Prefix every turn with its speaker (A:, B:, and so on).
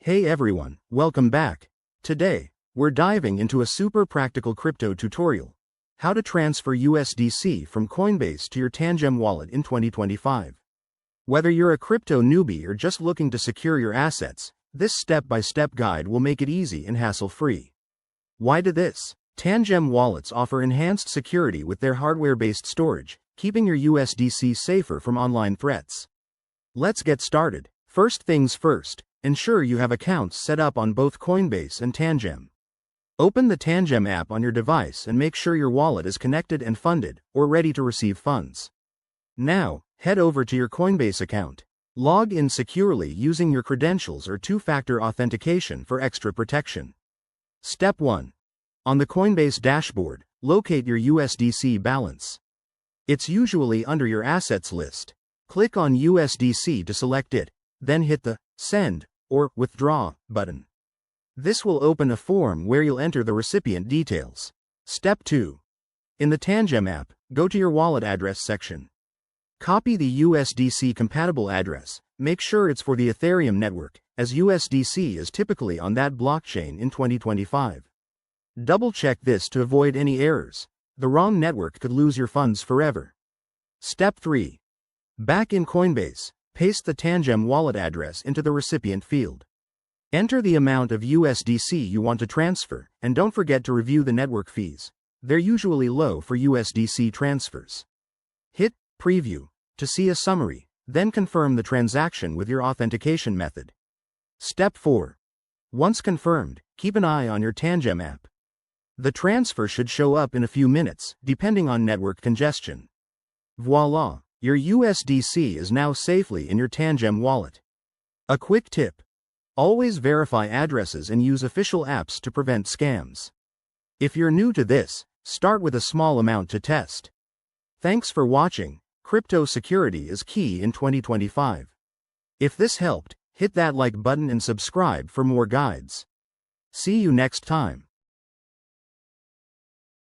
A: Hey everyone, welcome back. Today, we're diving into a super practical crypto tutorial. How to transfer USDC from Coinbase to your Tangem wallet in 2025. Whether you're a crypto newbie or just looking to secure your assets, this step-by-step guide will make it easy and hassle-free. Why do this? Tangem wallets offer enhanced security with their hardware-based storage, keeping your USDC safer from online threats. Let's get started. First things first, ensure you have accounts set up on both Coinbase and Tangem. Open the Tangem app on your device and make sure your wallet is connected and funded, or ready to receive funds. Now, head over to your Coinbase account. Log in securely using your credentials or two-factor authentication for extra protection. Step 1. On the Coinbase dashboard, locate your USDC balance. It's usually under your assets list. Click on USDC to select it, then hit the Send or Withdraw button. This will open a form where you'll enter the recipient details. Step 2. In the Tangem app, go to your wallet address section. Copy the USDC compatible address. Make sure it's for the Ethereum network, as USDC is typically on that blockchain in 2025. Double-check this to avoid any errors. The wrong network could lose your funds forever. Step 3. Back in Coinbase, paste the Tangem wallet address into the recipient field. Enter the amount of USDC you want to transfer, and don't forget to review the network fees. They're usually low for USDC transfers. Hit Preview to see a summary, then confirm the transaction with your authentication method. Step 4. Once confirmed, keep an eye on your Tangem app. The transfer should show up in a few minutes, depending on network congestion. Voila! Your USDC is now safely in your Tangem wallet. A quick tip. Always verify addresses and use official apps to prevent scams. If you're new to this, start with a small amount to test. Thanks for watching. Crypto security is key in 2025. If this helped, hit that like button and subscribe for more guides. See you next time.